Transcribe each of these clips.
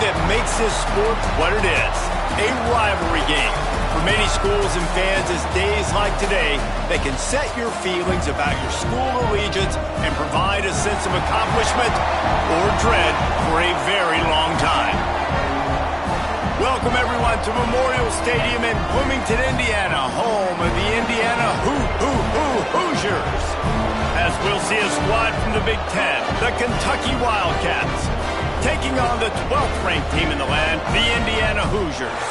that makes this sport what it is, a rivalry game. For many schools and fans, it's days like today that can set your feelings about your school allegiance and provide a sense of accomplishment or dread for a very long time. Welcome, everyone, to Memorial Stadium in Bloomington, Indiana, home of the Indiana Hoosiers. As we'll see a squad from the Big Ten, the Kentucky Wildcats, taking on the 12th-ranked team in the land, the Indiana Hoosiers.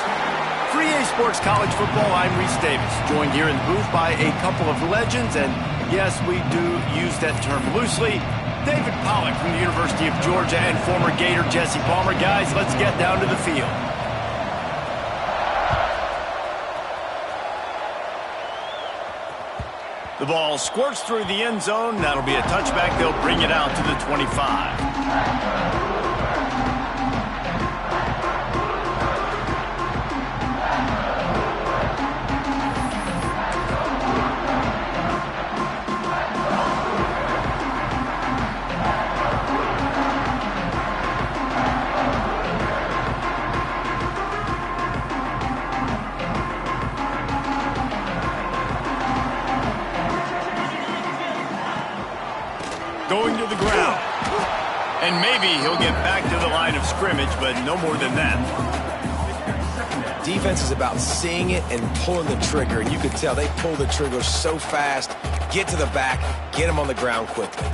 For EA Sports College Football, I'm Reese Davis, joined here in the booth by a couple of legends, and yes, we do use that term loosely. David Pollack from the University of Georgia and former Gator Jesse Palmer. Guys, let's get down to the field. The ball squirts through the end zone. That'll be a touchback. They'll bring it out to the 25. Going to the ground. And maybe he'll get back to the line of scrimmage, but no more than that. Defense is about seeing it and pulling the trigger, and you can tell they pull the trigger so fast. Get to the back, get him on the ground quickly.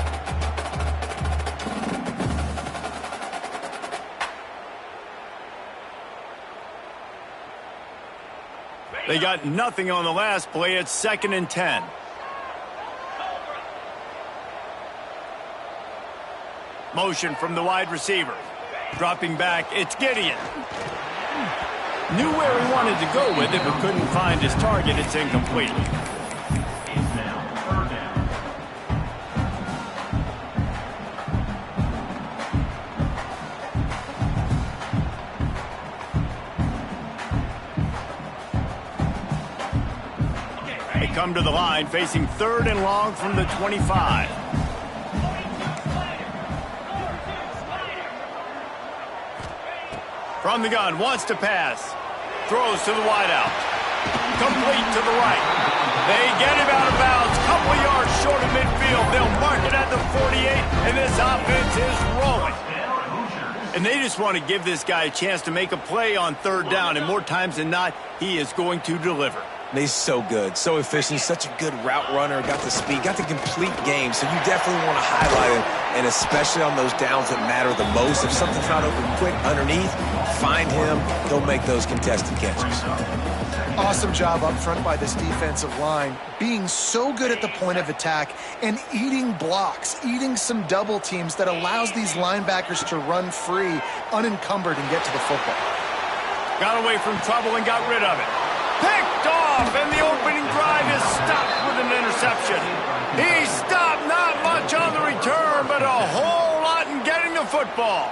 They got nothing on the last play. It's 2nd and 10. Motion from the wide receiver. Dropping back, it's Gideon. Knew where he wanted to go with it, but couldn't find his target. It's incomplete. They come to the line, facing 3rd and long from the 25. From the gun, wants to pass. Throws to the wideout. Complete to the right. They get him out of bounds. Couple of yards short of midfield. They'll mark it at the 48, and this offense is rolling. And they just want to give this guy a chance to make a play on 3rd down, and more times than not, he is going to deliver. He's so good, so efficient, such a good route runner, got the speed, got the complete game, so you definitely want to highlight him, and especially on those downs that matter the most. If something's not open quick underneath, find him, he'll make those contested catches. Awesome job up front by this defensive line, being so good at the point of attack and eating blocks, eating some double teams that allows these linebackers to run free, unencumbered, and get to the football. Got away from trouble and got rid of it. Picked off, and the opening drive is stopped with an interception. He stopped, not much on the return, but a whole lot in getting the football.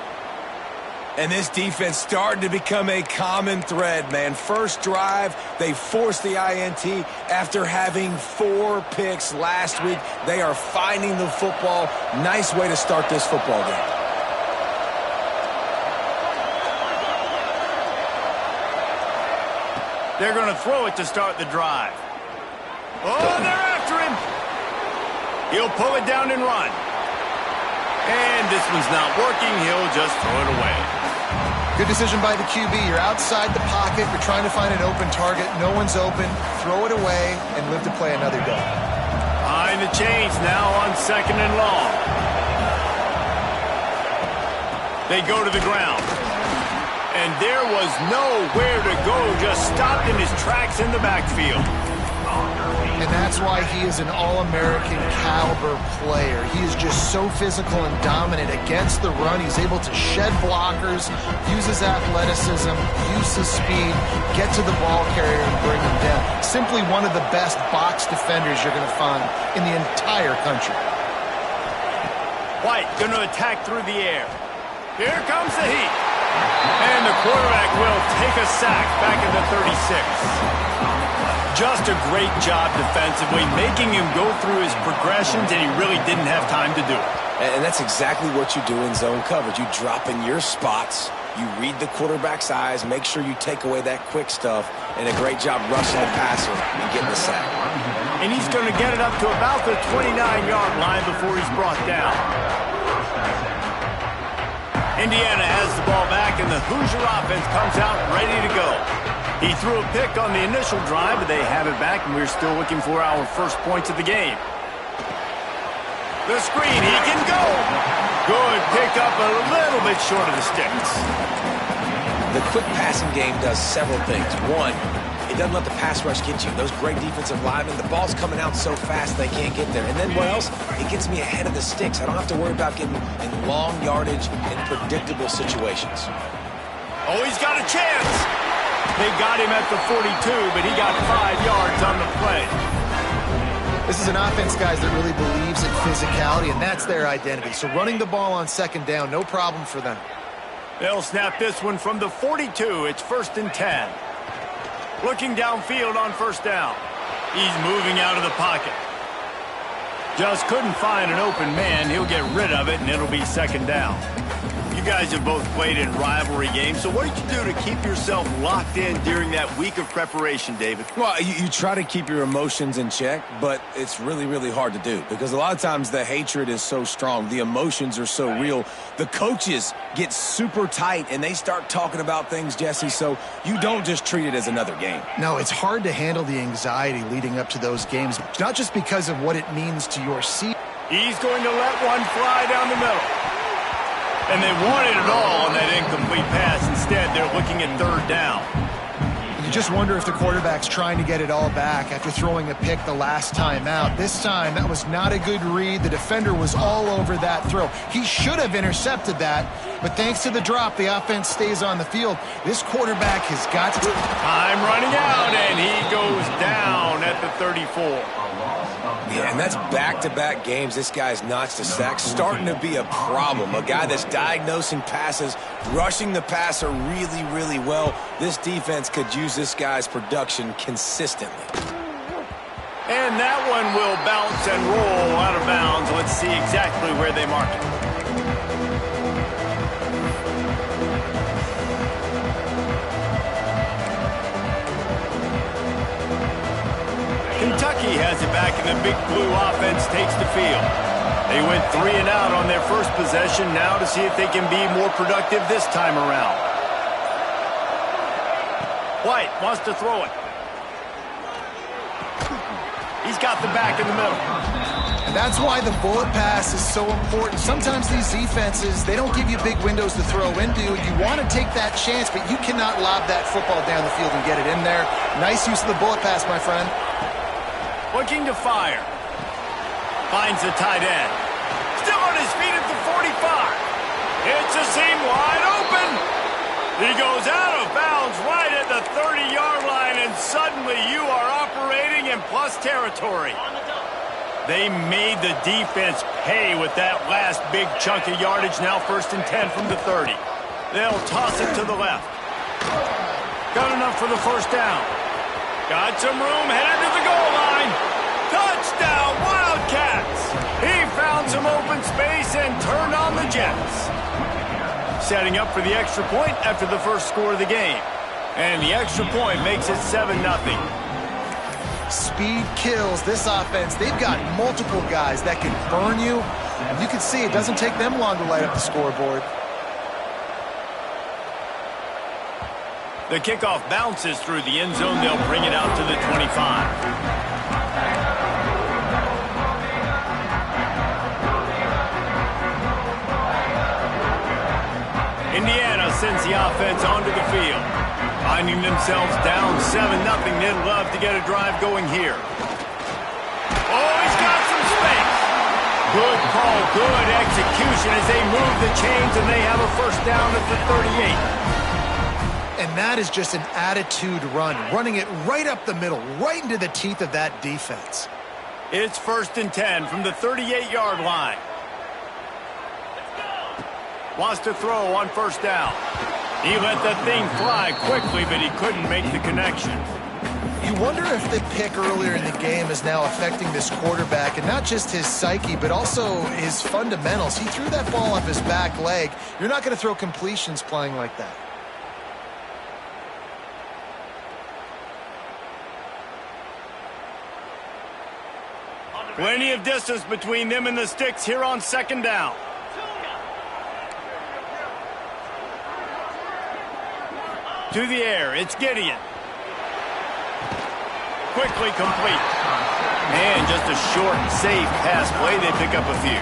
And this defense started to become a common thread, man. First drive, they forced the INT after having 4 picks last week. They are finding the football. Nice way to start this football game. They're going to throw it to start the drive. Oh, they're after him. He'll pull it down and run. And this one's not working. He'll just throw it away. Good decision by the QB. You're outside the pocket. You're trying to find an open target. No one's open. Throw it away and live to play another day. Behind the chains now on 2nd and long. They go to the ground. And there was nowhere to go, just stopped in his tracks in the backfield. And that's why he is an All-American caliber player. He is just so physical and dominant against the run. He's able to shed blockers, use his athleticism, use his speed, get to the ball carrier and bring him down. Simply one of the best box defenders you're going to find in the entire country. White going to attack through the air. Here comes the heat. And the quarterback will take a sack back at the 36. Just a great job defensively, making him go through his progressions, and he really didn't have time to do it. And that's exactly what you do in zone coverage. You drop in your spots, You read the quarterback's eyes, make sure you take away that quick stuff, and a great job rushing the passer and getting the sack. And he's going to get it up to about the 29-yard line before he's brought down. Indiana has the ball back, and the Hoosier offense comes out ready to go. He threw a pick on the initial drive, but they have it back, and we're still looking for our first points of the game. The screen, he can go. Good pick up, a little bit short of the sticks. The quick passing game does several things. One, it doesn't let the pass rush get you. Those great defensive linemen, the ball's coming out so fast they can't get there. And then what else? It gets me ahead of the sticks. I don't have to worry about getting in long yardage and predictable situations. Oh, he's got a chance. They got him at the 42, but he got 5 yards on the play. This is an offense, guys, that really believes in physicality, and that's their identity. So running the ball on second down, no problem for them. They'll snap this one from the 42. It's 1st and 10. Looking downfield on first down. He's moving out of the pocket. Just couldn't find an open man. He'll get rid of it, and it'll be 2nd down. You guys have both played in rivalry games, so what did you do to keep yourself locked in during that week of preparation, David? Well, you try to keep your emotions in check, but it's really, really hard to do because a lot of times the hatred is so strong. The emotions are so real. The coaches get super tight, and they start talking about things, Jesse, so you don't just treat it as another game. No, it's hard to handle the anxiety leading up to those games, not just because of what it means to your seat. He's going to let one fly down the middle. And they wanted it all on that incomplete pass. Instead, they're looking at 3rd down. You just wonder if the quarterback's trying to get it all back after throwing a pick the last time out. This time, that was not a good read. The defender was all over that throw. He should have intercepted that, but thanks to the drop, the offense stays on the field. This quarterback has got to... Time running out, and he goes down at the 34. Yeah, and that's back-to-back games. This guy's notched a sack, starting to be a problem. A guy that's diagnosing passes, rushing the passer really, really well. This defense could use this guy's production consistently. And that one will bounce and roll out of bounds. Let's see exactly where they mark it. Kentucky has it back, and the Big Blue offense takes the field. They went 3 and out on their first possession, now to see if they can be more productive this time around. White wants to throw it. He's got the back in the middle. And that's why the bullet pass is so important. Sometimes these defenses, they don't give you big windows to throw into. You want to take that chance, but you cannot lob that football down the field and get it in there. Nice use of the bullet pass, my friend. Looking to fire. Finds the tight end. Still on his feet at the 45. It's a seam wide open. He goes out of bounds right at the 30-yard line, and suddenly you are operating in plus territory. They made the defense pay with that last big chunk of yardage. Now 1st and 10 from the 30. They'll toss it to the left. Got enough for the 1st down. Got some room, headed to the goal line. Touchdown, Wildcats! He found some open space and turned on the Jets. Setting up for the extra point after the first score of the game. And the extra point makes it 7-0. Speed kills this offense. They've got multiple guys that can burn you. You can see it doesn't take them long to light up the scoreboard. The kickoff bounces through the end zone. They'll bring it out to the 25. Indiana sends the offense onto the field. Finding themselves down 7-0. They'd love to get a drive going here. Oh, he's got some space. Good call, good execution as they move the chains, and they have a 1st down at the 38. And that is just an attitude run, running it right up the middle, right into the teeth of that defense. It's 1st and 10 from the 38-yard line. Wants to throw on 1st down. He let that thing fly quickly, but he couldn't make the connection. You wonder if the pick earlier in the game is now affecting this quarterback, and not just his psyche, but also his fundamentals. He threw that ball up his back leg. You're not going to throw completions playing like that. Plenty of distance between them and the sticks here on second down. To the air, it's Gideon. Quickly complete. And just a short, safe pass play. They pick up a few.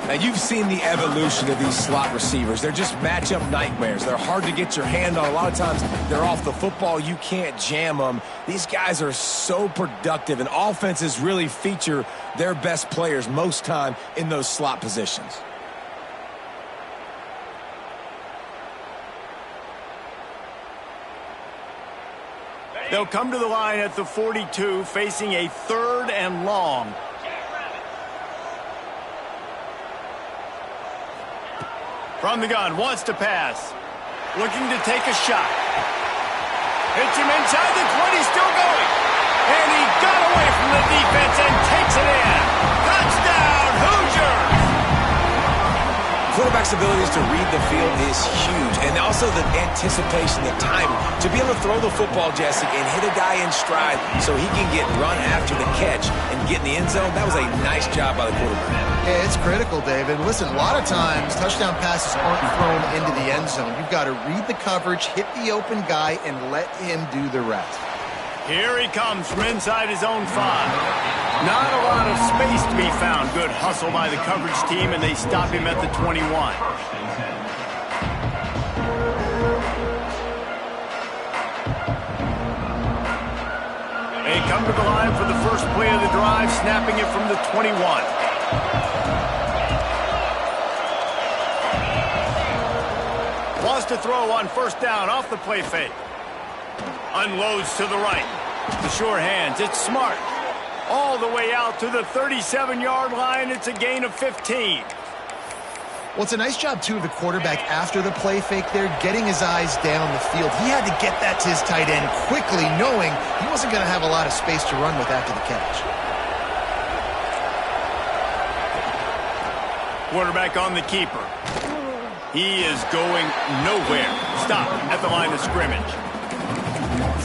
Now, you've seen the evolution of these slot receivers. They're just matchup nightmares. They're hard to get your hand on. A lot of times, they're off the football. You can't jam them. These guys are so productive, and offenses really feature their best players most time in those slot positions. They'll come to the line at the 42, facing a 3rd and long. From the gun, wants to pass. Looking to take a shot. Hits him inside the 20, still going. And he got away from the defense and takes it in. Touchdown, Hoosiers! Quarterback's abilities to read the field is huge, and also the anticipation, the timing. To be able to throw the football, Jesse, and hit a guy in stride so he can get run after the catch and get in the end zone, that was a nice job by the quarterback. Yeah, it's critical, David. Listen, a lot of times touchdown passes aren't thrown into the end zone. You've got to read the coverage, hit the open guy, and let him do the rest. Here he comes from inside his own 5. Not a lot of space to be found. Good hustle by the coverage team, and they stop him at the 21. They come to the line for the first play of the drive, snapping it from the 21. Wants to throw on first down off the play fake. Unloads to the right. The sure hands, it's Smart. All the way out to the 37-yard line. It's a gain of 15. Well, it's a nice job, too, of the quarterback after the play fake there, getting his eyes down the field. He had to get that to his tight end quickly, knowing he wasn't going to have a lot of space to run with after the catch. Quarterback on the keeper. He is going nowhere. Stop at the line of scrimmage.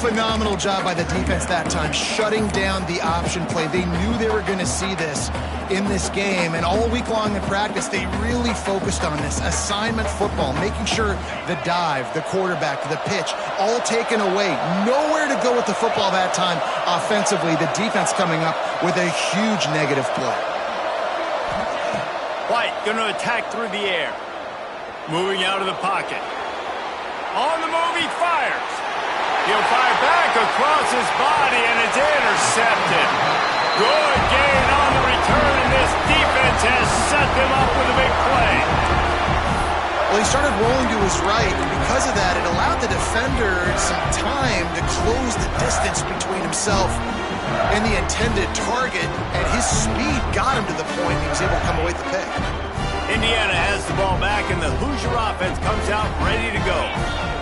Phenomenal job by the defense that time, shutting down the option play. They knew they were going to see this in this game, and all week long in practice, they really focused on this assignment football, making sure the dive, the quarterback, the pitch, all taken away. Nowhere to go with the football that time offensively. The defense coming up with a huge negative play. White going to attack through the air. Moving out of the pocket. On the move, he fires. He'll fire back across his body, and it's intercepted. Good gain on the return, and this defense has set them up with a big play. Well, he started rolling to his right, and because of that, it allowed the defender some time to close the distance between himself and the intended target, and his speed got him to the point he was able to come away with the pick. Indiana has the ball back, and the Hoosier offense comes out ready to go.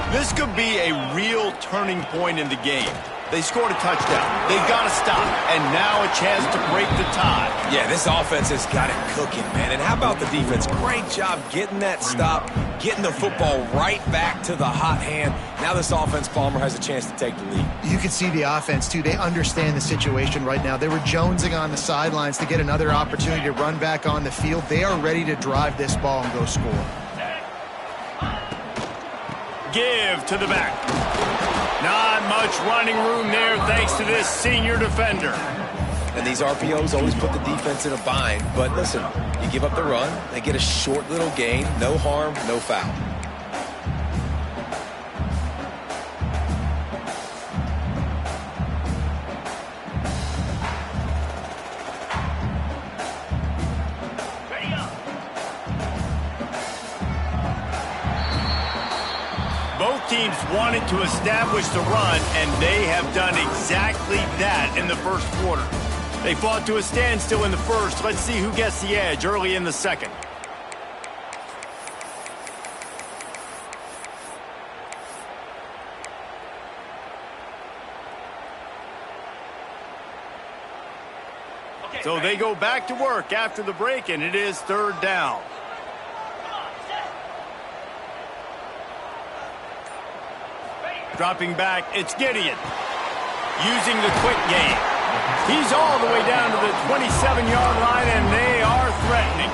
This could be a real turning point in the game. They scored a touchdown. They've got to stop, and now a chance to break the tie. Yeah, this offense has got it cooking, man. And how about the defense? Great job getting that stop, getting the football right back to the hot hand. Now this offense, Palmer, has a chance to take the lead. You can see the offense, too. They understand the situation right now. They were jonesing on the sidelines to get another opportunity to run back on the field. They are ready to drive this ball and go score. Give to the back. Not much running room there thanks to this senior defender. And these RPOs always put the defense in a bind. But listen, you give up the run, they get a short little gain, no harm, no foul. Both teams wanted to establish the run, and they have done exactly that in the first quarter. They fought to a standstill in the first. Let's see who gets the edge early in the second. So they go back to work after the break, and it is third down. Dropping back, it's Gideon. Using the quick game. He's all the way down to the 27-yard line, and they are threatening.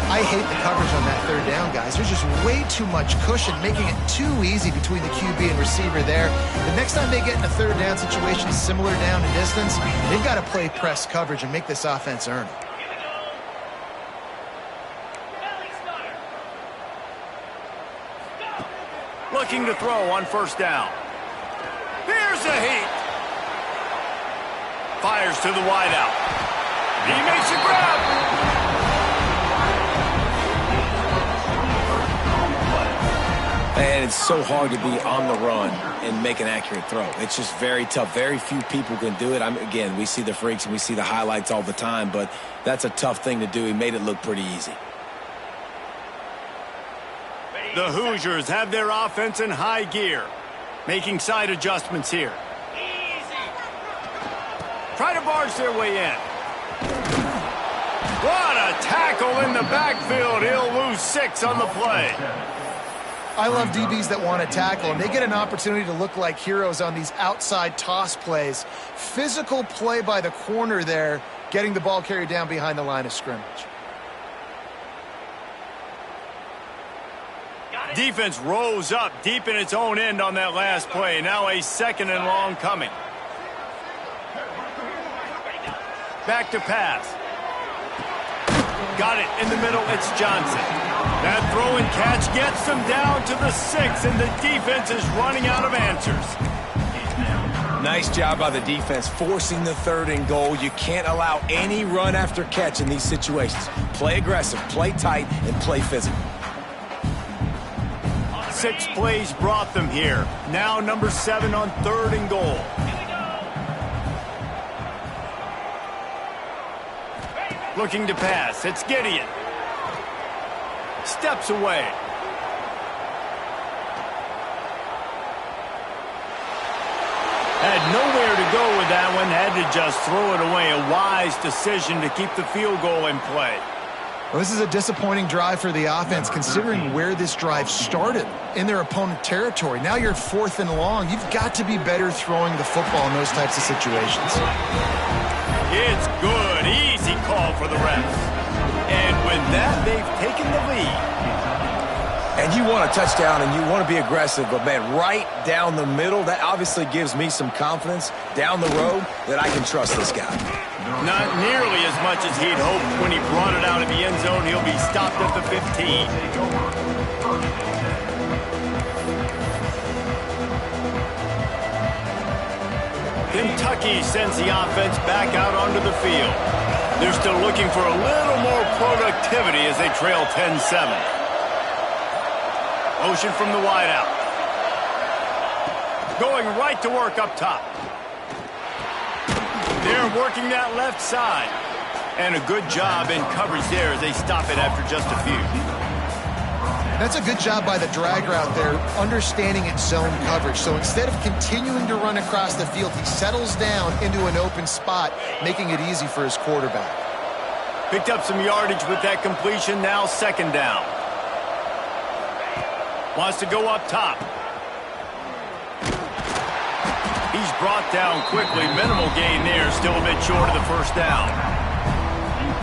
I hate the coverage on that third down, guys. There's just way too much cushion, making it too easy between the QB and receiver there. The next time they get in a third down situation, similar down and distance, they've got to play press coverage and make this offense earn it. Looking to throw on first down. Here's a heat. Fires to the wideout. He makes a grab. And it's so hard to be on the run and make an accurate throw. It's just very tough. Very few people can do it. Again, we see the freaks and we see the highlights all the time, but that's a tough thing to do. He made it look pretty easy. The Hoosiers have their offense in high gear, making side adjustments here. Try to barge their way in. What a tackle in the backfield. He'll lose 6 on the play. I love DBs that want to tackle, and they get an opportunity to look like heroes on these outside toss plays. Physical play by the corner there, getting the ball carried down behind the line of scrimmage. Defense rose up deep in its own end on that last play. Now a 2nd and long coming. Back to pass. Got it in the middle. It's Johnson. That throw and catch gets them down to the 6, and the defense is running out of answers. Nice job by the defense forcing the 3rd and goal. You can't allow any run after catch in these situations. Play aggressive, play tight, and play physical. 6 plays brought them here. Now number 7 on 3rd and goal. Looking to pass. It's Gideon. Steps away. Had nowhere to go with that one. Had to just throw it away. A wise decision to keep the field goal in play. Well, this is a disappointing drive for the offense, considering where this drive started in their opponent territory. Now you're 4th and long. You've got to be better throwing the football in those types of situations. It's good. Easy call for the refs. And with that, they've taken the lead. And you want a touchdown and you want to be aggressive, but, man, right down the middle, that obviously gives me some confidence down the road that I can trust this guy. Not nearly as much as he'd hoped when he brought it out of the end zone. He'll be stopped at the 15. Kentucky sends the offense back out onto the field. They're still looking for a little more productivity as they trail 10-7. Motion from the wideout. Going right to work up top. They're working that left side. And a good job in coverage there as they stop it after just a few. That's a good job by the drag route there, understanding its zone coverage. So instead of continuing to run across the field, he settles down into an open spot, making it easy for his quarterback. Picked up some yardage with that completion, now 2nd down. Wants to go up top. He's brought down quickly. Minimal gain there, still a bit short of the 1st down.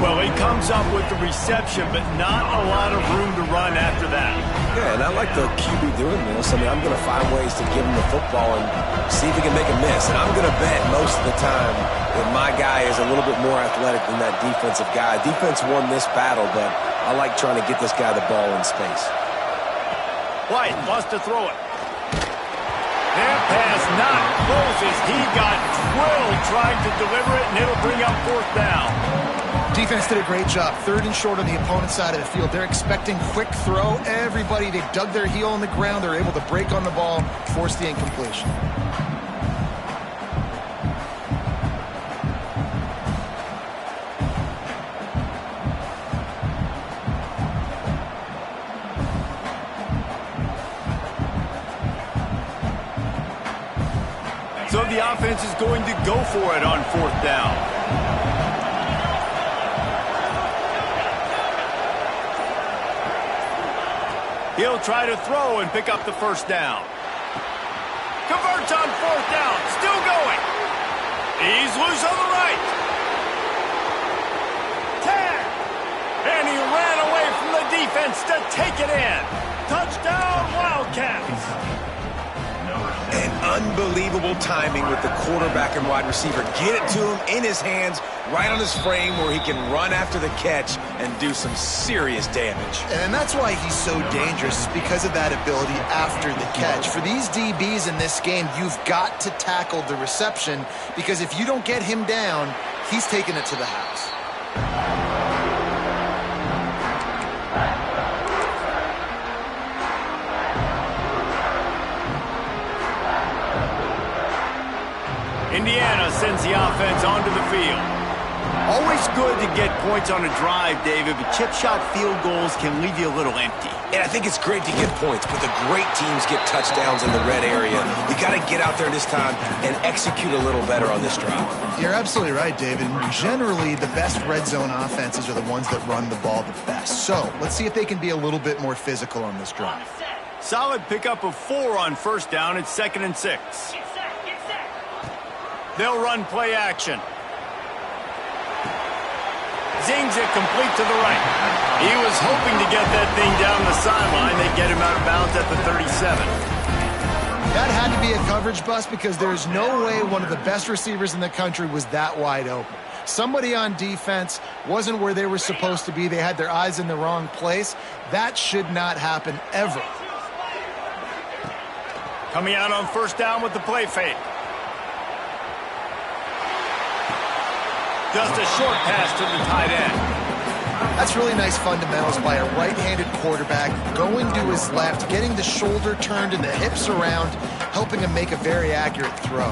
Well, he comes up with the reception, but not a lot of room to run after that. Yeah, and I like the QB doing this. I mean, I'm going to find ways to give him the football and see if he can make a miss. And I'm going to bet most of the time that my guy is a little bit more athletic than that defensive guy. Defense won this battle, but I like trying to get this guy the ball in space. White wants to throw it. That pass not close as he got drilled trying to deliver it, and it'll bring up 4th down. Defense did a great job. 3rd and short on the opponent's side of the field. They're expecting quick throw. Everybody, they dug their heel on the ground. They're able to break on the ball, force the incompletion. So the offense is going to go for it on 4th down. He'll try to throw and pick up the first down. Converts on fourth down. Still going. He's loose on the right. 10. And he ran away from the defense to take it in. Touchdown, Wildcats. And unbelievable timing with the quarterback and wide receiver. Get it to him in his hands, right on his frame where he can run after the catch and do some serious damage. And that's why he's so dangerous, because of that ability after the catch. For these DBs in this game, you've got to tackle the reception, because if you don't get him down, he's taking it to the house. Indiana sends the offense onto the field. Always good to get points on a drive, David, but chip shot field goals can leave you a little empty. And I think it's great to get points, but the great teams get touchdowns in the red area. You got to get out there this time and execute a little better on this drive. You're absolutely right, David. Generally, the best red zone offenses are the ones that run the ball the best. So let's see if they can be a little bit more physical on this drive. Solid pickup of 4 on first down. It's 2nd and 6. They'll run play action. Zings it complete to the right. He was hoping to get that thing down the sideline. They get him out of bounds at the 37. That had to be a coverage bust, because there's no way one of the best receivers in the country was that wide open. Somebody on defense wasn't where they were supposed to be. They had their eyes in the wrong place. That should not happen ever. Coming out on first down with the play fake. Just a short pass to the tight end. That's really nice fundamentals by a right-handed quarterback, going to his left, getting the shoulder turned and the hips around, helping him make a very accurate throw.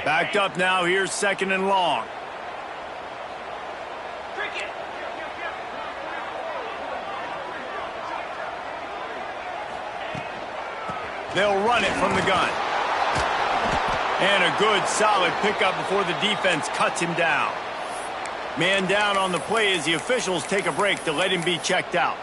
Backed up now. Here's 2nd and long. They'll run it from the gun. And a good, solid pickup before the defense cuts him down. Man down on the play as the officials take a break to let him be checked out.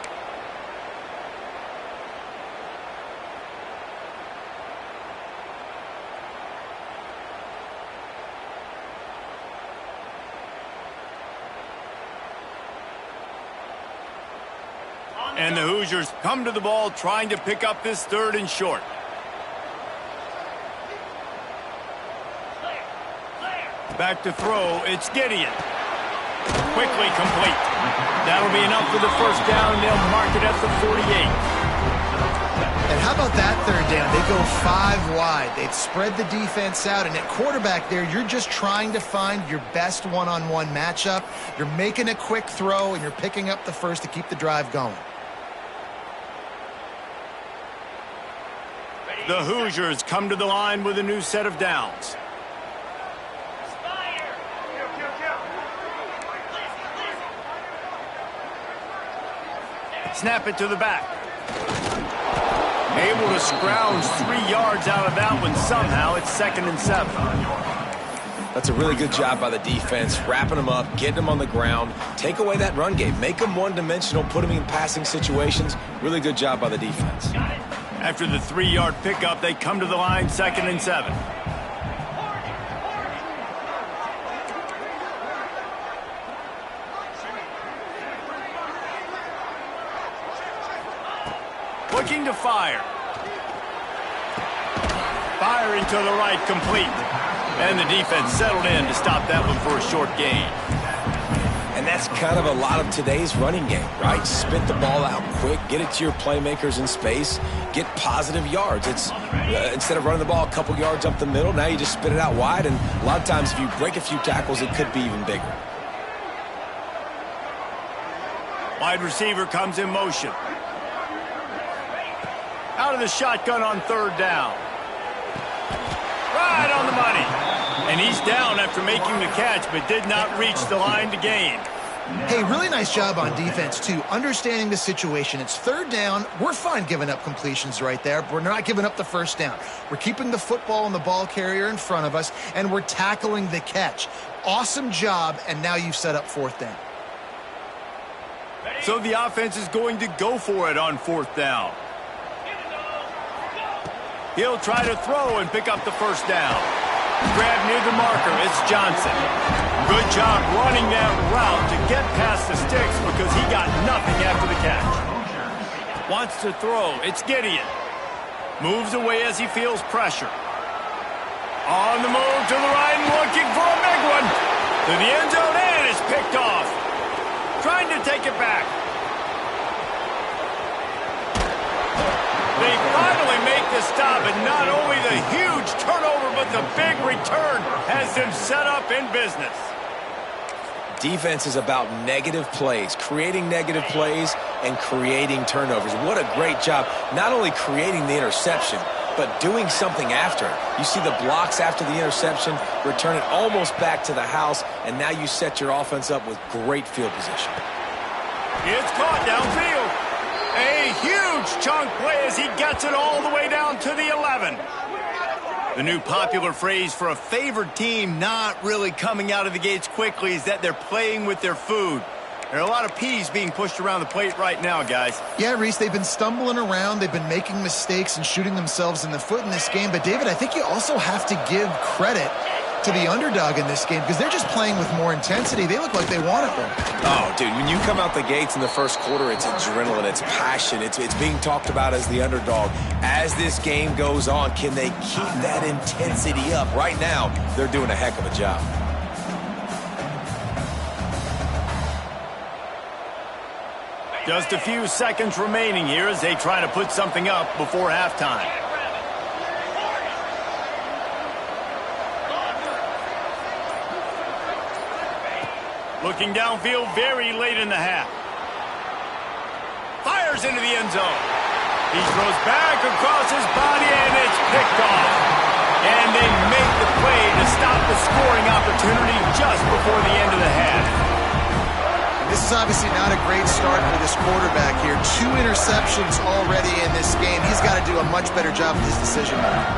And the Hoosiers come to the ball trying to pick up this 3rd and short. Back to throw, it's Gideon. Quickly complete. That'll be enough for the first down. They'll mark it at the 48. And how about that 3rd down? They go 5 wide. They've spread the defense out, and at quarterback there, you're just trying to find your best one-on-one matchup. You're making a quick throw, and you're picking up the first to keep the drive going. The Hoosiers come to the line with a new set of downs. Snap it to the back. Able to scrounge 3 yards out of that one somehow. It's 2nd and 7. That's a really good job by the defense, wrapping them up, getting them on the ground, take away that run game, make them one-dimensional, put them in passing situations. Really good job by the defense. After the 3-yard pickup, they come to the line 2nd and 7. Looking to fire. Firing to the right, complete. And the defense settled in to stop that one for a short gain. And that's kind of a lot of today's running game, right? Spit the ball out quick, get it to your playmakers in space, get positive yards. It's instead of running the ball a couple yards up the middle, now you just spit it out wide, and a lot of times if you break a few tackles, it could be even bigger. Wide receiver comes in motion. Out of the shotgun on 3rd down. Right on the money. And he's down after making the catch, but did not reach the line to gain. Hey, really nice job on defense, too, understanding the situation. It's third down. We're fine giving up completions right there. We're not giving up the first down. We're keeping the football and the ball carrier in front of us, and we're tackling the catch. Awesome job, and now you've set up fourth down. So the offense is going to go for it on fourth down. He'll try to throw and pick up the first down. Grab near the marker, it's Johnson. Good job running that route to get past the sticks because he got nothing after the catch. Wants to throw, it's Gideon. Moves away as he feels pressure. On the move to the right and looking for a big one. To the end zone and it's picked off. Trying to take it back. They finally make the stop, and not only the huge turnover, but the big return has them set up in business. Defense is about negative plays, creating negative plays and creating turnovers. What a great job, not only creating the interception, but doing something after it. You see the blocks after the interception, return it almost back to the house, and now you set your offense up with great field position. It's caught downfield. A huge chunk play as he gets it all the way down to the 11. The new popular phrase for a favored team not really coming out of the gates quickly is that they're playing with their food. There are a lot of peas being pushed around the plate right now, guys. Yeah, Reese, they've been stumbling around. They've been making mistakes and shooting themselves in the foot in this game. But, David, I think you also have to give credit to the underdog in this game because they're just playing with more intensity. They look like they want it, though. Oh, dude, when you come out the gates in the first quarter, it's adrenaline, it's passion, it's being talked about as the underdog. As this game goes on, can they keep that intensity up? Right now, they're doing a heck of a job. Just a few seconds remaining here as they try to put something up before halftime. Looking downfield very late in the half. Fires into the end zone. He throws back across his body and it's picked off. And they make the play to stop the scoring opportunity just before the end of the half. This is obviously not a great start for this quarterback here. 2 interceptions already in this game. He's got to do a much better job with his decision making.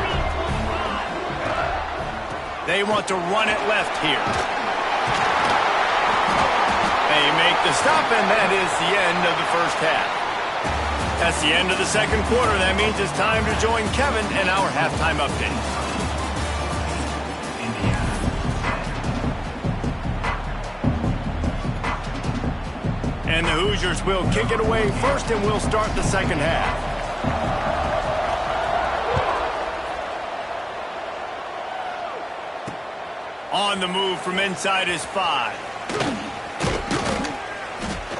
They want to run it left here. They make the stop, and that is the end of the first half. That's the end of the second quarter. That means it's time to join Kevin in our halftime update. And the Hoosiers will kick it away first, and we'll start the second half. On the move from inside his 5.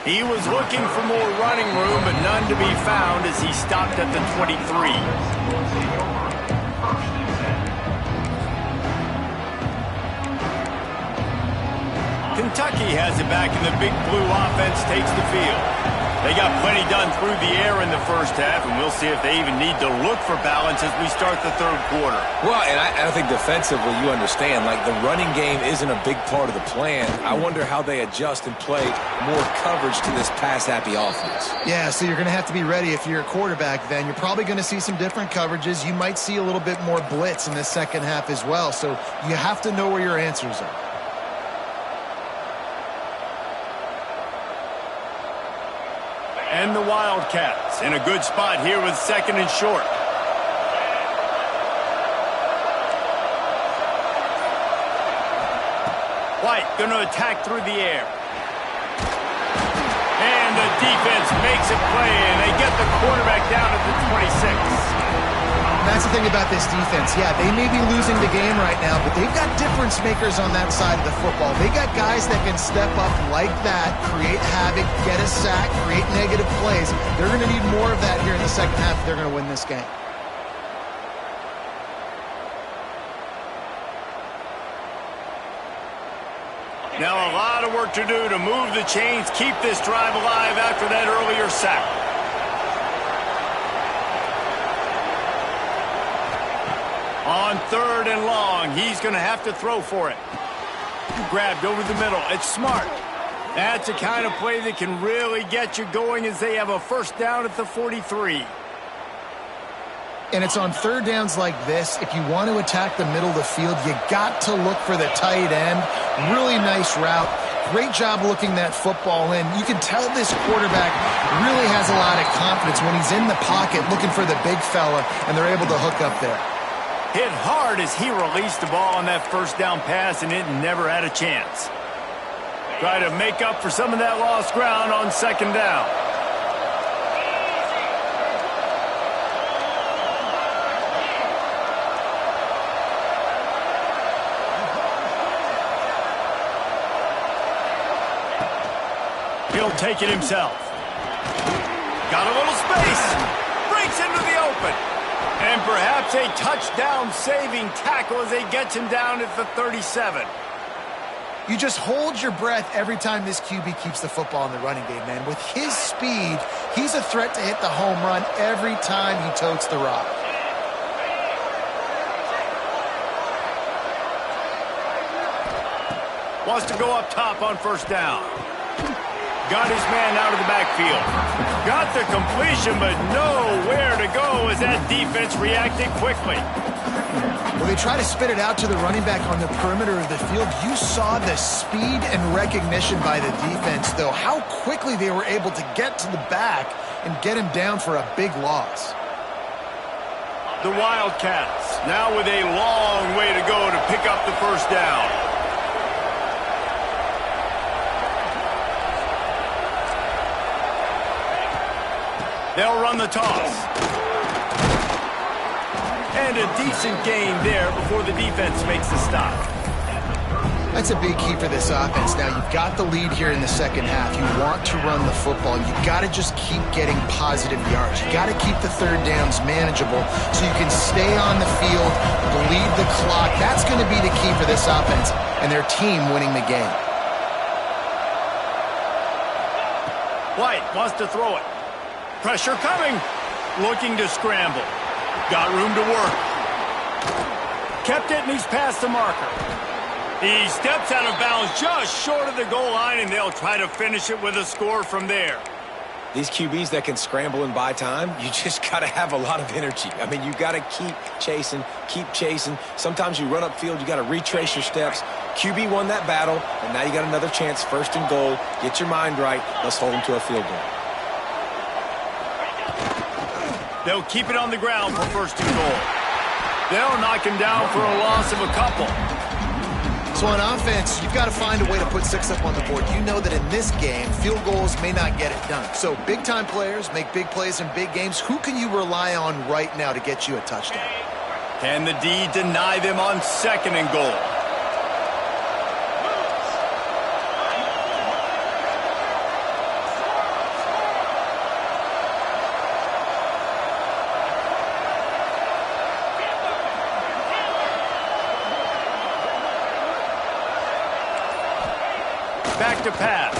He was looking for more running room, but none to be found as he stopped at the 23. Kentucky has it back, and the Big Blue offense takes the field. They got plenty done through the air in the first half, and we'll see if they even need to look for balance as we start the third quarter. Well, and I think defensively, you understand, like the running game isn't a big part of the plan. I wonder how they adjust and play more coverage to this pass-happy offense. Yeah, so you're going to have to be ready if you're a quarterback then. You're probably going to see some different coverages. You might see a little bit more blitz in the second half as well, so you have to know where your answers are. And the Wildcats in a good spot here with second and short. White going to attack through the air. And the defense makes a play, and they get the quarterback down at the 26. That's the thing about this defense. Yeah, they may be losing the game right now, but they've got difference makers on that side of the football. They got guys that can step up like that, create havoc, get a sack, create negative plays. They're going to need more of that here in the second half if they're going to win this game. Now a lot of work to do to move the chains, keep this drive alive after that earlier sack. On third and long, he's going to have to throw for it. Grabbed over the middle. It's Smart. That's the kind of play that can really get you going as they have a first down at the 43. And it's on third downs like this. If you want to attack the middle of the field, you got to look for the tight end. Really nice route. Great job looking that football in. You can tell this quarterback really has a lot of confidence when he's in the pocket looking for the big fella, and they're able to hook up there. Hit hard as he released the ball on that first down pass, and it never had a chance. Try to make up for some of that lost ground on second down. He'll take it himself. Got a little space. Breaks into the open. And perhaps a touchdown-saving tackle as they get him down at the 37. You just hold your breath every time this QB keeps the football in the running game, man. With his speed, he's a threat to hit the home run every time he totes the rock. Wants to go up top on first down. Got his man out of the backfield. Got the completion, but nowhere to go as that defense reacted quickly. When they try to spit it out to the running back on the perimeter of the field, you saw the speed and recognition by the defense, though, how quickly they were able to get to the back and get him down for a big loss. The Wildcats now with a long way to go to pick up the first down. They'll run the toss. And a decent gain there before the defense makes the stop. That's a big key for this offense. Now, you've got the lead here in the second half. You want to run the football. You've got to just keep getting positive yards. You've got to keep the third downs manageable so you can stay on the field, bleed the clock. That's going to be the key for this offense and their team winning the game. White wants to throw it. Pressure coming. Looking to scramble. Got room to work. Kept it, and he's past the marker. He steps out of bounds just short of the goal line, and they'll try to finish it with a score from there. These QBs that can scramble and buy time, you just got to have a lot of energy. I mean, you got to keep chasing, keep chasing. Sometimes you run upfield, you got to retrace your steps. QB won that battle, and now you got another chance, first and goal. Get your mind right. Let's hold them to a field goal. They'll keep it on the ground for first and goal. They'll knock him down for a loss of a couple. So on offense, you've got to find a way to put 6 up on the board. You know that in this game, field goals may not get it done. So big-time players make big plays in big games. Who can you rely on right now to get you a touchdown? Can the D deny them on second and goal? Back to pass.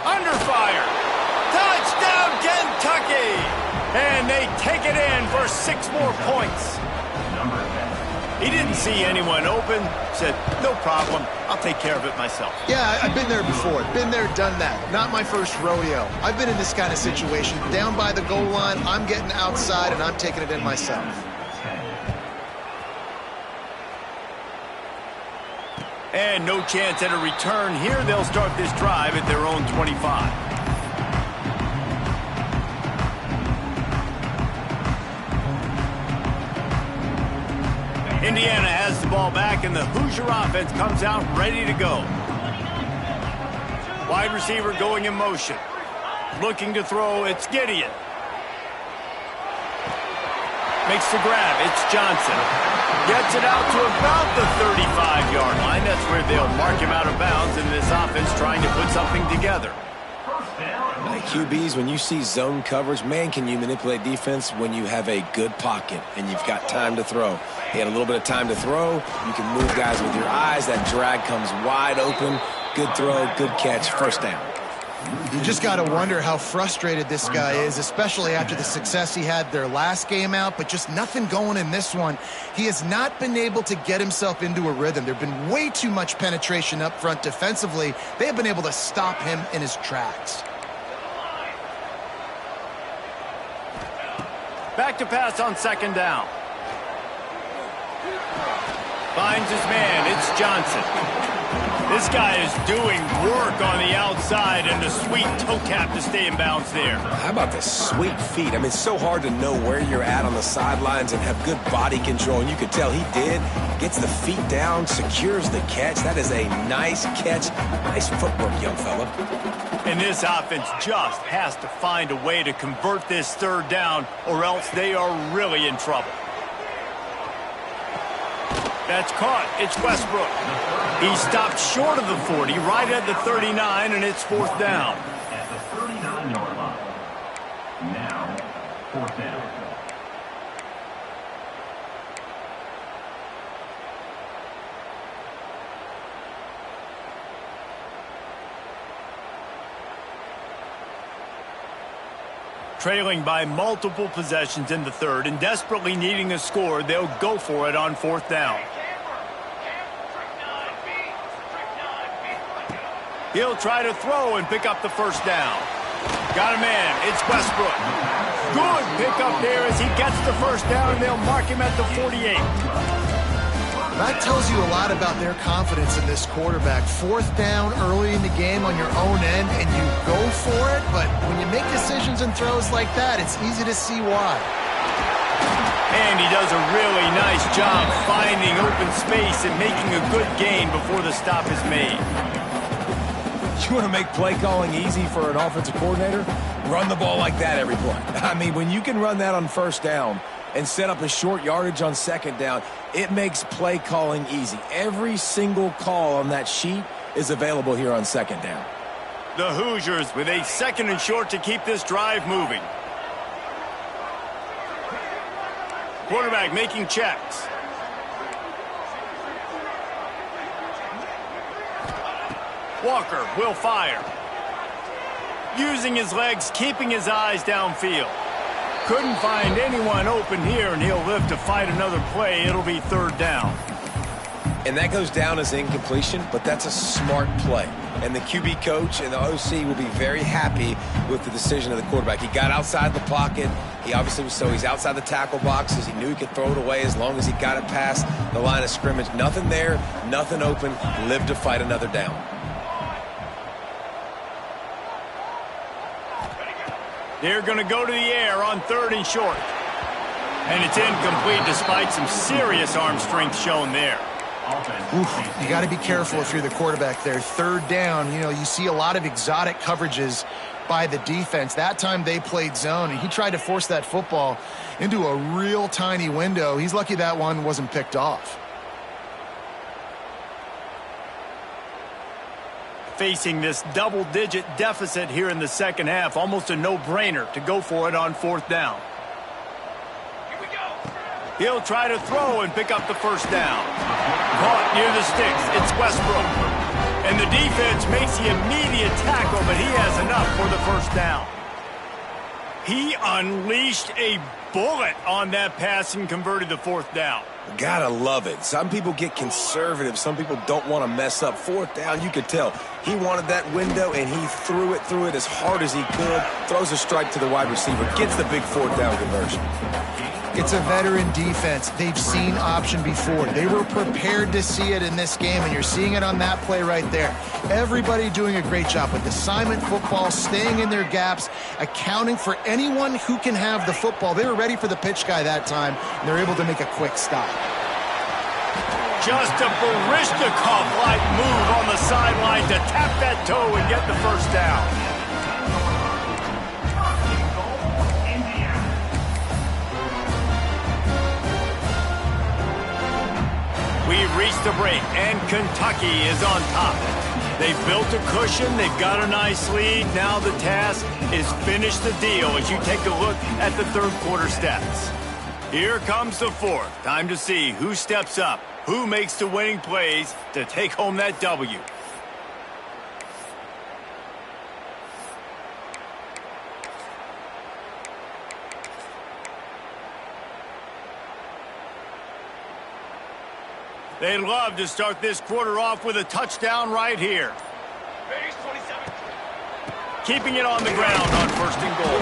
Under fire. Touchdown, Kentucky! And they take it in for 6 more points. He didn't see anyone open. Said, no problem. I'll take care of it myself. Yeah, I've been there before. Been there, done that. Not my first rodeo. I've been in this kind of situation. Down by the goal line, I'm getting outside, and I'm taking it in myself. And no chance at a return here. They'll start this drive at their own 25. Indiana has the ball back, and the Hoosier offense comes out ready to go. Wide receiver going in motion. Looking to throw, it's Gideon. Makes the grab, it's Johnson. Gets it out to about the 35-yard line. That's where they'll mark him out of bounds in this offense trying to put something together. QBs, when you see zone coverage, man, can you manipulate defense when you have a good pocket and you've got time to throw. He had a little bit of time to throw. You can move guys with your eyes. That drag comes wide open. Good throw, good catch, first down. You just got to wonder how frustrated this guy is, especially after the success he had their last game out, but just nothing going in this one. He has not been able to get himself into a rhythm. There have been way too much penetration up front defensively. They have been able to stop him in his tracks. Back to pass on second down. Finds his man. It's Johnson. This guy is doing work on the outside and a sweet toe tap to stay in bounds there. How about the sweet feet? I mean, it's so hard to know where you're at on the sidelines and have good body control. And you could tell he did. Gets the feet down, secures the catch. That is a nice catch. Nice footwork, young fella. And this offense just has to find a way to convert this third down, or else they are really in trouble. That's caught. It's Westbrook. He stopped short of the 40, right at the 39, and it's fourth down. At the 39-yard line. Now, fourth down. Trailing by multiple possessions in the third and desperately needing a score, they'll go for it on fourth down. He'll try to throw and pick up the first down. Got a man. It's Westbrook. Good pickup there as he gets the first down, and they'll mark him at the 48. That tells you a lot about their confidence in this quarterback. Fourth down early in the game on your own end, and you go for it, but when you make decisions and throws like that, it's easy to see why. And he does a really nice job finding open space and making a good gain before the stop is made. You want to make play calling easy for an offensive coordinator? Run the ball like that every play. I mean, when you can run that on first down and set up a short yardage on second down, it makes play calling easy. Every single call on that sheet is available here on second down. The Hoosiers with a second and short to keep this drive moving. Quarterback making checks. Walker will fire. Using his legs, keeping his eyes downfield. Couldn't find anyone open here, and he'll live to fight another play. It'll be third down. And that goes down as incompletion, but that's a smart play. And the QB coach and the OC will be very happy with the decision of the quarterback. He got outside the pocket. He obviously was, so he's outside the tackle boxes. He knew he could throw it away as long as he got it past the line of scrimmage. Nothing there, nothing open. Live to fight another down. They're going to go to the air on third and short. And it's incomplete despite some serious arm strength shown there. Oof, you got to be careful if you're the quarterback there. Third down, you know, you see a lot of exotic coverages by the defense. That time they played zone, and he tried to force that football into a real tiny window. He's lucky that one wasn't picked off. Facing this double-digit deficit here in the second half, almost a no-brainer to go for it on fourth down. Here we go. He'll try to throw and pick up the first down. Caught near the sticks. It's Westbrook. And the defense makes the immediate tackle, but he has enough for the first down. He unleashed a bullet on that pass and converted the fourth down. Gotta love it. Some people get conservative. Some people don't want to mess up. Fourth down, you could tell. He wanted that window, and he threw it as hard as he could. Throws a strike to the wide receiver. Gets the big fourth down conversion. It's a veteran defense. They've seen option before. They were prepared to see it in this game, and you're seeing it on that play right there. Everybody doing a great job with assignment football, staying in their gaps, accounting for anyone who can have the football. They were ready for the pitch guy that time, and they're able to make a quick stop. Just a Barishnikov-like move on the sideline to tap that toe and get the first down. We've reached the break, and Kentucky is on top. They've built a cushion. They've got a nice lead. Now the task is finish the deal as you take a look at the third quarter stats. Here comes the fourth. Time to see who steps up, who makes the winning plays to take home that W. They'd love to start this quarter off with a touchdown right here. Keeping it on the ground on 1st and goal.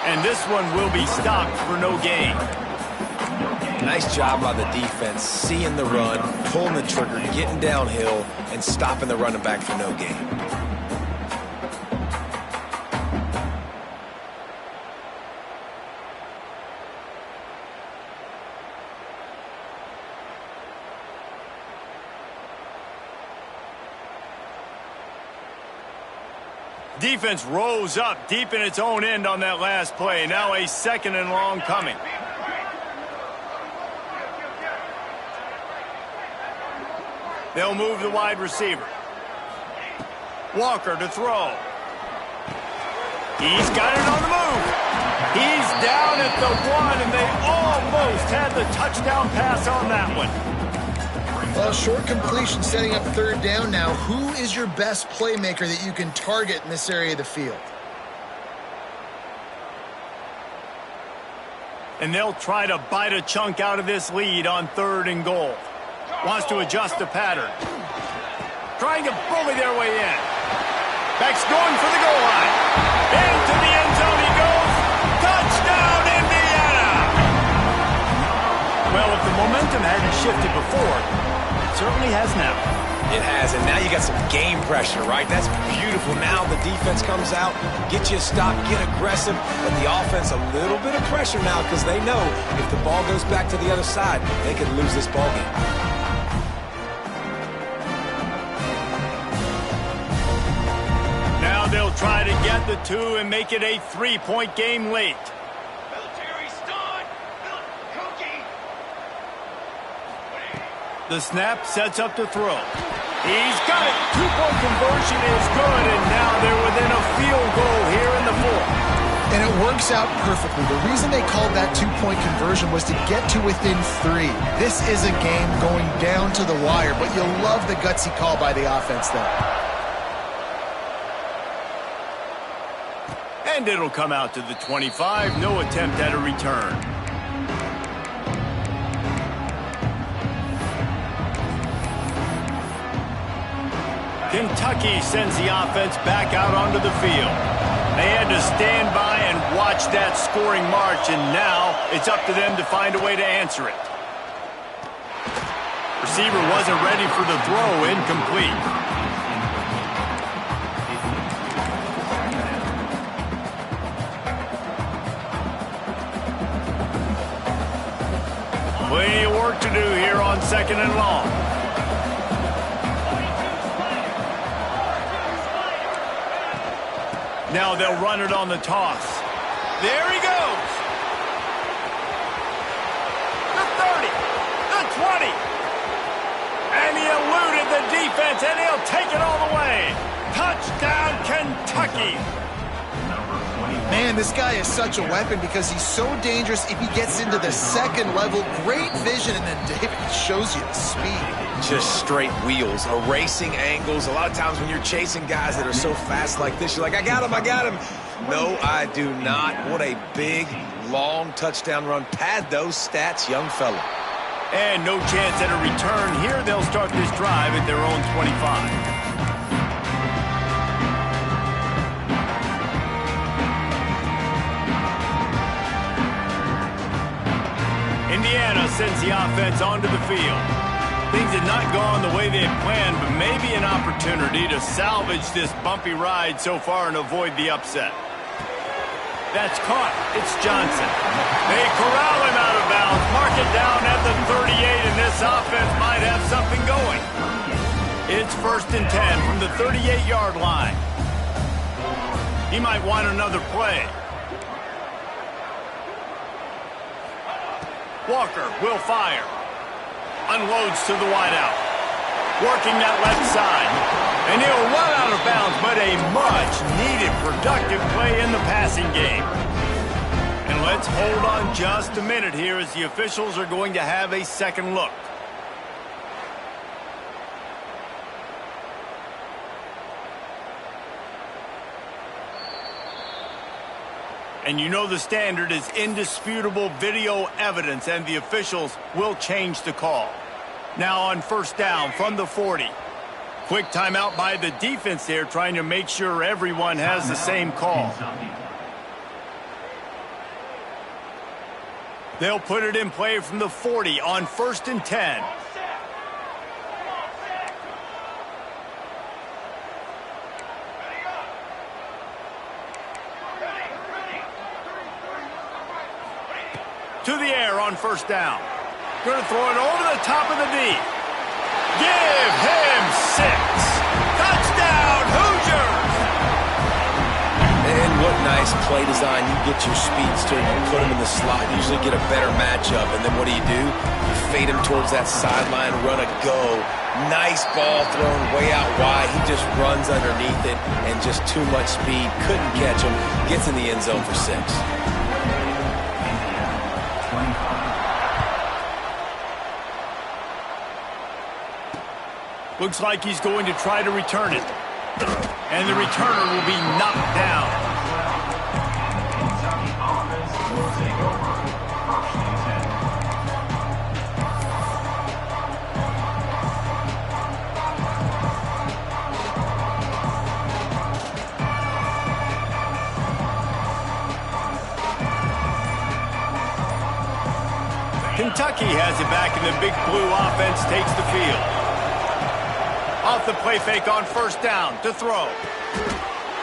And this one will be stopped for no gain. Nice job by the defense, seeing the run, pulling the trigger, getting downhill, and stopping the running back for no gain. Defense rose up deep in its own end on that last play. Now a 2nd and long coming. They'll move the wide receiver. Walker to throw. He's got it on the move. He's down at the 1, and they almost had the touchdown pass on that one. Well, short completion setting up 3rd down now. Who is your best playmaker that you can target in this area of the field? And they'll try to bite a chunk out of this lead on 3rd and goal. Wants to adjust the pattern. Trying to bully their way in. Beck's going for the goal line. Into the end zone he goes. Touchdown, Indiana! Well, if the momentum hadn't shifted before, it certainly has now. It has, and now you got some game pressure, right? That's beautiful. Now the defense comes out, get you a stop, get aggressive, but the offense a little bit of pressure now because they know if the ball goes back to the other side, they could lose this ball game. Now they'll try to get the 2 and make it a 3-point game late. The snap sets up to throw. He's got it. 2-point conversion is good, and now they're within a field goal here in the 4th. And it works out perfectly. The reason they called that 2-point conversion was to get to within 3. This is a game going down to the wire, but you'll love the gutsy call by the offense there. And it'll come out to the 25. No attempt at a return. Kentucky sends the offense back out onto the field. They had to stand by and watch that scoring march, and now it's up to them to find a way to answer it. Receiver wasn't ready for the throw, incomplete. Plenty of work to do here on 2nd and long. Now they'll run it on the toss. There he goes. The 30, the 20. And he eluded the defense, and he'll take it all the way. Touchdown, Kentucky. Man, this guy is such a weapon because he's so dangerous if he gets into the 2nd level. Great vision, and then David shows you the speed. Just straight wheels, erasing angles. A lot of times when you're chasing guys that are so fast like this, you're like, I got him, I got him. No, I do not. What a big, long touchdown run. Pad those stats, young fella. And no chance at a return here. They'll start this drive at their own 25. Indiana sends the offense onto the field. Things had not gone the way they had planned, but maybe an opportunity to salvage this bumpy ride so far and avoid the upset. That's caught. It's Johnson. They corral him out of bounds, mark it down at the 38, and this offense might have something going. It's 1st and 10 from the 38-yard line. He might want another play. Walker will fire. Unloads to the wideout. Working that left side. And he'll run out of bounds, but a much-needed productive play in the passing game. And let's hold on just a minute here as the officials are going to have a second look. And you know the standard is indisputable video evidence, and the officials will change the call. Now on first down from the 40. Quick timeout by the defense there, trying to make sure everyone has the same call. They'll put it in play from the 40 on 1st and 10. To the air on first down. Going to throw it over the top of the D. Give him 6. Touchdown, Hoosiers! And what nice play design. You get your speedster, you put him in the slot, usually get a better matchup. And then what do? You fade him towards that sideline, run a go. Nice ball thrown way out wide. He just runs underneath it and just too much speed. Couldn't catch him. Gets in the end zone for 6. Looks like he's going to try to return it. And the returner will be knocked down. Kentucky offense will take over 1st and 10. Kentucky has it back, and the big blue offense takes the field. Off the play fake on first down to throw.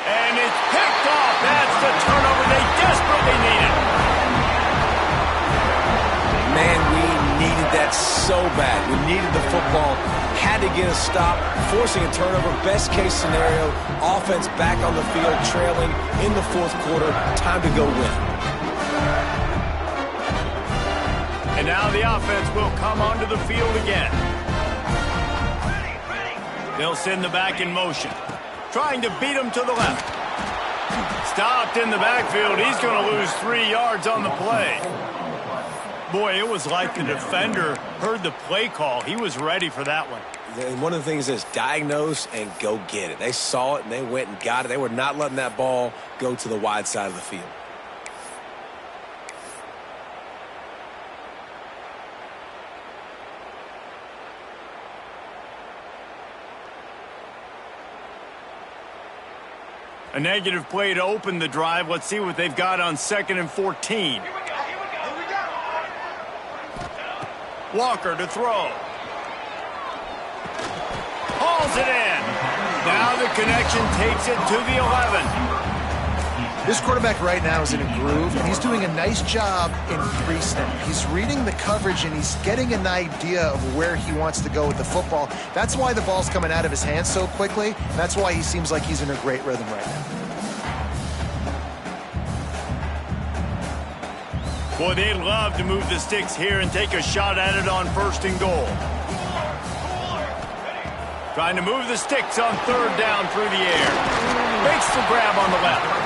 And it's picked off. That's the turnover they desperately needed. Man, we needed that so bad. We needed the football. Had to get a stop, forcing a turnover. Best case scenario, offense back on the field, trailing in the 4th quarter. Time to go win. And now the offense will come onto the field again. They'll send the back in motion. Trying to beat him to the left. Stopped in the backfield. He's going to lose 3 yards on the play. Boy, it was like the defender heard the play call. He was ready for that one. And one of the things is diagnose and go get it. They saw it and they went and got it. They were not letting that ball go to the wide side of the field. A negative play to open the drive. Let's see what they've got on 2nd and 14. Walker to throw. Hauls it in. Now the connection takes it to the 11. This quarterback right now is in a groove, and he's doing a nice job in 3-step. He's reading the coverage, and he's getting an idea of where he wants to go with the football. That's why the ball's coming out of his hands so quickly. That's why he seems like he's in a great rhythm right now. Boy, they'd love to move the sticks here and take a shot at it on 1st and goal. Trying to move the sticks on 3rd down through the air. Makes the grab on the left.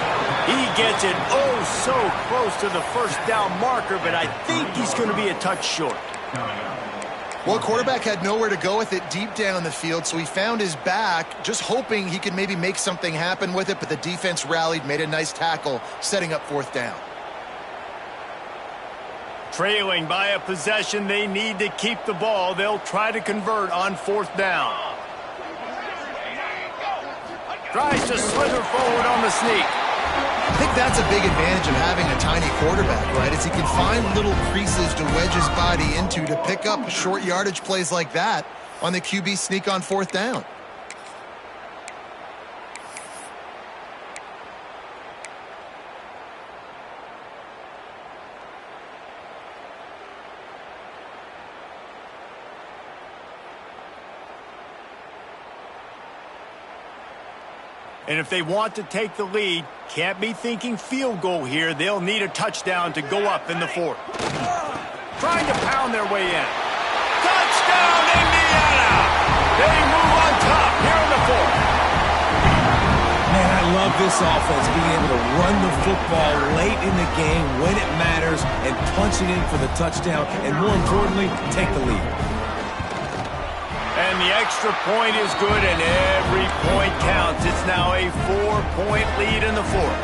He gets it oh so close to the 1st down marker, but I think he's going to be a touch short. Well, quarterback had nowhere to go with it deep down the field, so he found his back, just hoping he could maybe make something happen with it, but the defense rallied, made a nice tackle, setting up 4th down. Trailing by a possession, they need to keep the ball. They'll try to convert on 4th down. Tries to slither forward on the sneak. I think that's a big advantage of having a tiny quarterback, right? Is he can find little creases to wedge his body into to pick up short yardage plays like that on the QB sneak on 4th down. And if they want to take the lead, can't be thinking field goal here. They'll need a touchdown to go up in the 4th. Trying to pound their way in. Touchdown, Indiana! They move on top here in the 4th. Man, I love this offense, being able to run the football late in the game when it matters and punch it in for the touchdown, and more importantly, take the lead. And the extra point is good, and every point counts. It's now a 4-point lead in the 4th.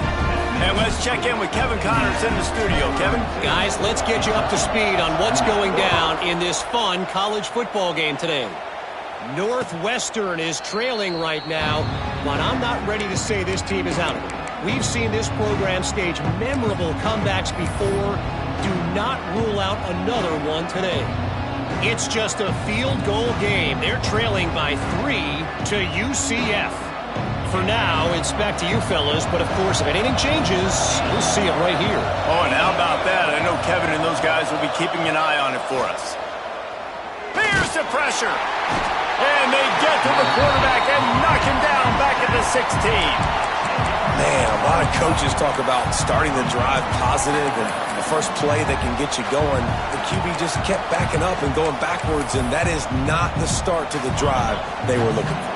And let's check in with Kevin Connors in the studio. Kevin? Guys, let's get you up to speed on what's going down in this fun college football game today. Northwestern is trailing right now, but I'm not ready to say this team is out of it. We've seen this program stage memorable comebacks before. Do not rule out another one today. It's just a field goal game. They're trailing by 3 to UCF. For now, it's back to you fellas, but of course, if anything changes, we'll see it right here. Oh, and how about that? I know Kevin and those guys will be keeping an eye on it for us. Here's the pressure. And they get to the quarterback and knock him down back at the 16. Man, a lot of coaches talk about starting the drive positive and the first play that can get you going. The QB just kept backing up and going backwards, and that is not the start to the drive they were looking for.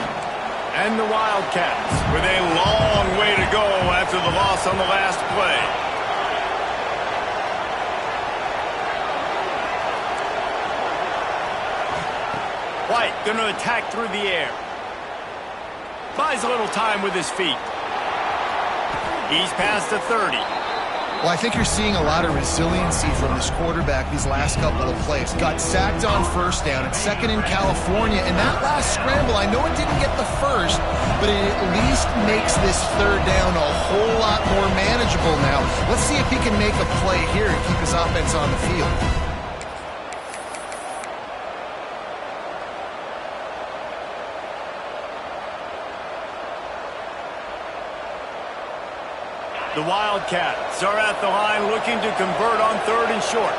And the Wildcats with a long way to go after the loss on the last play. White going to attack through the air. Buys a little time with his feet. He's past the 30. Well, I think you're seeing a lot of resiliency from this quarterback these last couple of plays. Got sacked on first down and second in California. And that last scramble, I know it didn't get the first, but it at least makes this third down a whole lot more manageable now. Let's see if he can make a play here and keep his offense on the field. The Wildcats are at the line looking to convert on 3rd and short.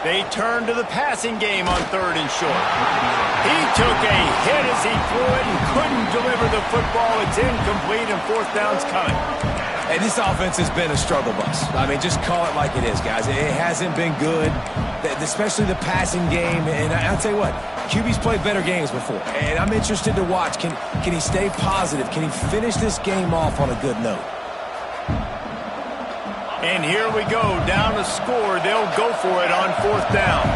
They turn to the passing game on 3rd and short. He took a hit as he threw it and couldn't deliver the football. It's incomplete and 4th down's coming. And this offense has been a struggle bus. I mean, just call it like it is, guys. It hasn't been good, especially the passing game. And I'll tell you what, QB's played better games before. And I'm interested to watch. Can he stay positive? Can he finish this game off on a good note? And here we go, down to score. They'll go for it on 4th down.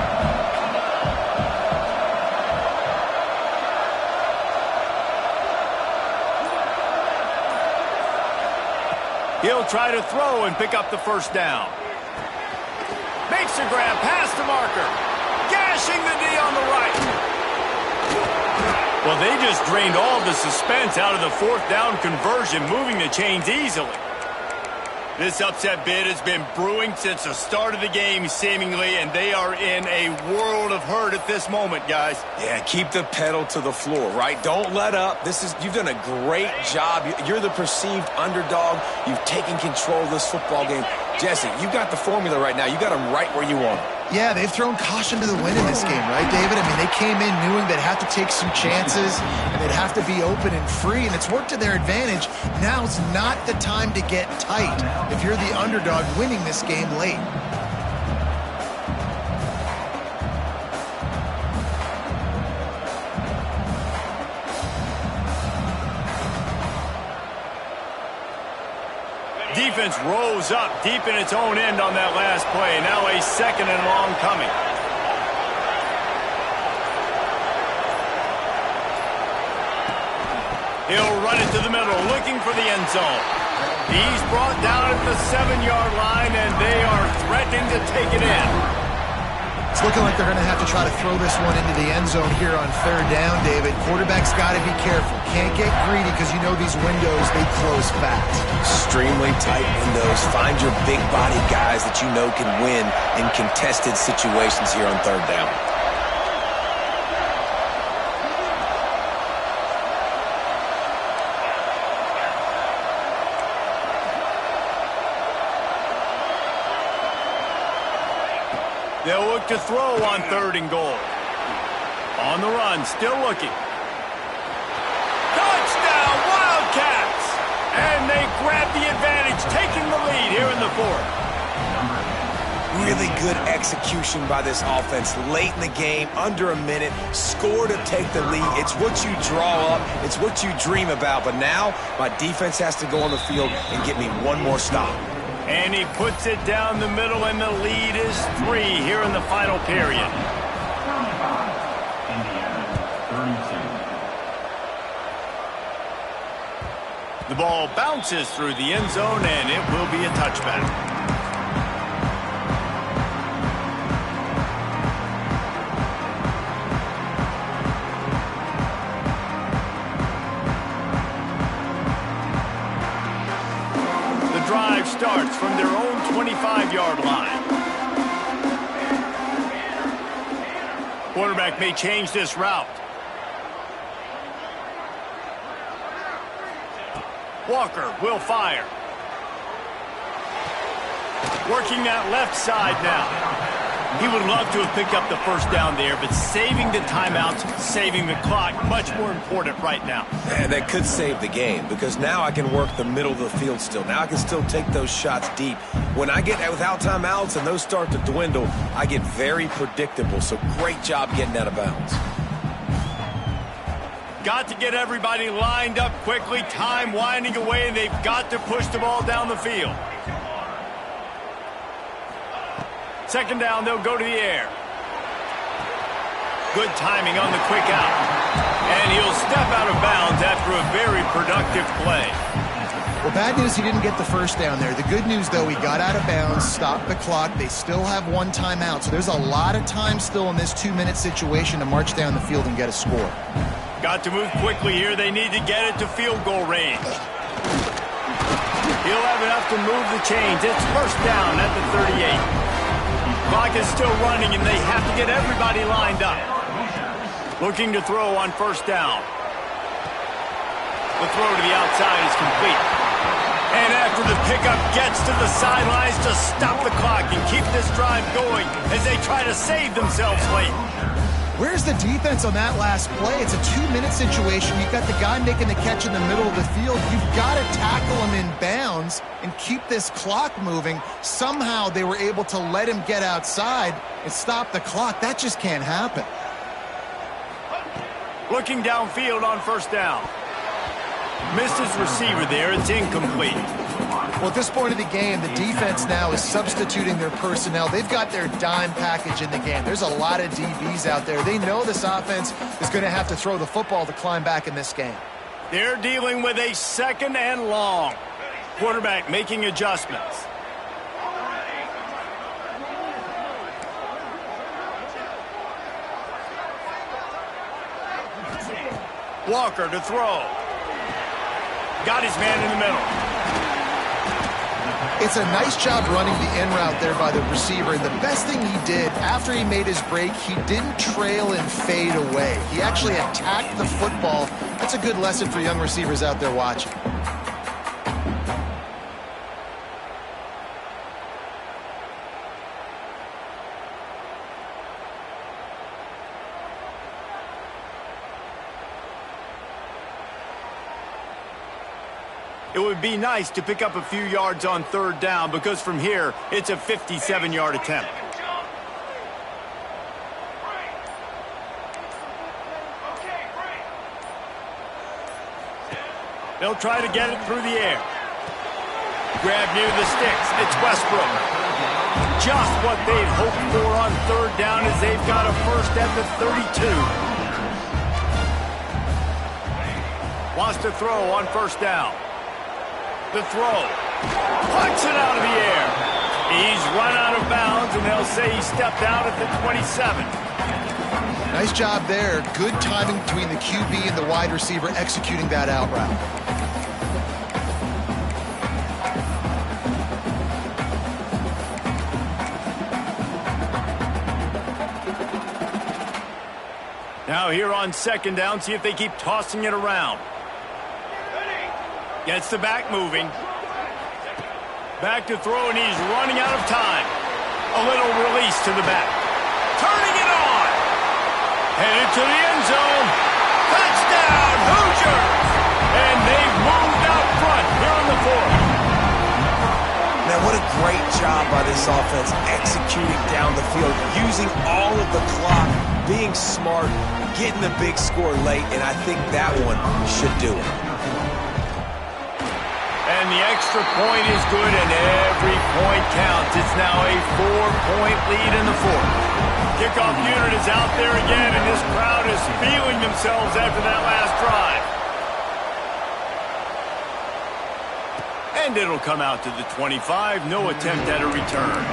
He'll try to throw and pick up the 1st down. Makes a grab past the marker. Gashing the D on the right. Well, they just drained all the suspense out of the 4th down conversion, moving the chains easily. This upset bid has been brewing since the start of the game, seemingly, and they are in a world of hurt at this moment, guys. Yeah, keep the pedal to the floor, right? Don't let up. You've done a great job. You're the perceived underdog. You've taken control of this football game. Jesse, you got the formula right now. You got them right where you want them. Yeah, they've thrown caution to the wind in this game, right, David? I mean, they came in knowing they'd have to take some chances, and they'd have to be open and free, and it's worked to their advantage. Now's not the time to get tight if you're the underdog winning this game late. Defense rose up deep in its own end on that last play. Now a 2nd and long coming. He'll run it to the middle, looking for the end zone. He's brought down at the 7-yard line, and they are threatening to take it in. It's looking like they're going to have to try to throw this one into the end zone here on 3rd down, David. Quarterback's got to be careful. Can't get greedy because you know these windows, they close fast. Extremely tight windows. Find your big body guys that you know can win in contested situations here on 3rd down. They'll look to throw on 3rd and goal. On the run, still looking. Touchdown, Wildcats! And they grab the advantage, taking the lead here in the 4th. Really good execution by this offense late in the game, under a minute, score to take the lead. It's what you draw up. It's what you dream about. But now my defense has to go on the field and get me one more stop. And he puts it down the middle, and the lead is 3 here in the final period. 35, Indiana, 32. The ball bounces through the end zone, and it will be a touchback. Drive starts from their own 25-yard line. Quarterback may change this route. Walker will fire. Working that left side now. He would love to have picked up the first down there, but saving the timeouts, saving the clock, much more important right now. And that could save the game, because now I can work the middle of the field still. Now I can still take those shots deep. When I get without timeouts and those start to dwindle, I get very predictable. So great job getting out of bounds. Got to get everybody lined up quickly. Time winding away, and they've got to push the ball down the field. Second down, they'll go to the air. Good timing on the quick out. And he'll step out of bounds after a very productive play. Well, bad news, he didn't get the first down there. The good news, though, he got out of bounds, stopped the clock. They still have one timeout, so there's a lot of time still in this 2-minute situation to march down the field and get a score. Got to move quickly here. They need to get it to field goal range. He'll have enough to move the chains. It's first down at the 38. Clock is still running, and they have to get everybody lined up. Looking to throw on first down. The throw to the outside is complete. And after the pickup gets to the sidelines to stop the clock and keep this drive going as they try to save themselves late. Where's the defense on that last play? It's a 2-minute situation. You've got the guy making the catch in the middle of the field. You've got to tackle him in bounds and keep this clock moving. Somehow they were able to let him get outside and stop the clock. That just can't happen. Looking downfield on first down. Missed his receiver there. It's incomplete. Well, at this point of the game, the defense now is substituting their personnel. They've got their dime package in the game. There's a lot of DBs out there. They know this offense is going to have to throw the football to climb back in this game. They're dealing with a second and long. Quarterback making adjustments. Walker to throw. Got his man in the middle. It's a nice job running the in route there by the receiver. And the best thing he did after he made his break, he didn't trail and fade away. He actually attacked the football. That's a good lesson for young receivers out there watching. It would be nice to pick up a few yards on third down because from here, it's a 57-yard attempt. They'll try to get it through the air. Grab near the sticks. It's Westbrook. Just what they'd hoped for on third down as they've got a first at the 32. Wants to throw on first down. The throw. Punts it out of the air. He's run out of bounds, and they'll say he stepped out at the 27. Nice job there. Good timing between the QB and the wide receiver executing that out route. Now here on second down, see if they keep tossing it around. Gets the back moving. Back to throw, and he's running out of time. A little release to the back. Turning it on. Headed to the end zone. Touchdown, Hoosiers! And they've moved out front here in the fourth. Man, what a great job by this this offense executing down the field, using all of the clock, being smart, getting the big score late, and I think that one should do it. And the extra point is good, and every point counts. It's now a 4-point lead in the fourth. Kickoff unit is out there again, and this crowd is feeling themselves after that last drive. And it'll come out to the 25. No attempt at a return.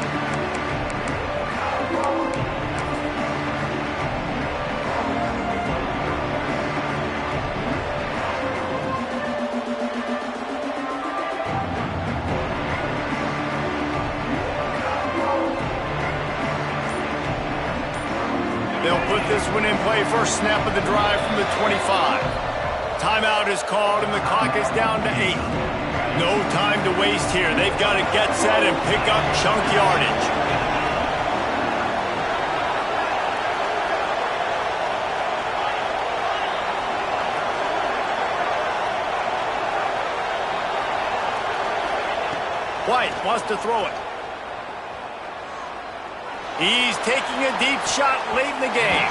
They'll put this one in play. First snap of the drive from the 25. Timeout is called, and the clock is down to 8. No time to waste here. They've got to get set and pick up chunk yardage. White wants to throw it. He's taking a deep shot late in the game.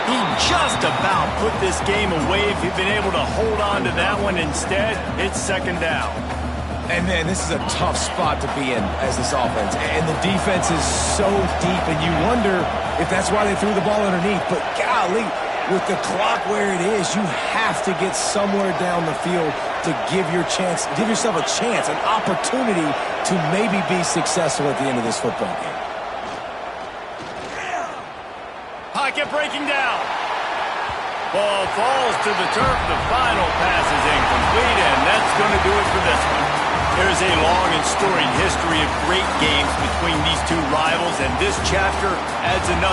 He just about put this game away if he'd been able to hold on to that one. Instead, it's second down. And, man, this is a tough spot to be in as this offense. And the defense is so deep, and you wonder if that's why they threw the ball underneath. But, golly, with the clock where it is, you have to get somewhere down the field to give yourself a chance, an opportunity to maybe be successful at the end of this football game. Pocket breaking down. Ball falls to the turf. The final pass is incomplete, and that's going to do it for this one. There's a long and storied history of great games between these two rivals, and this chapter adds another.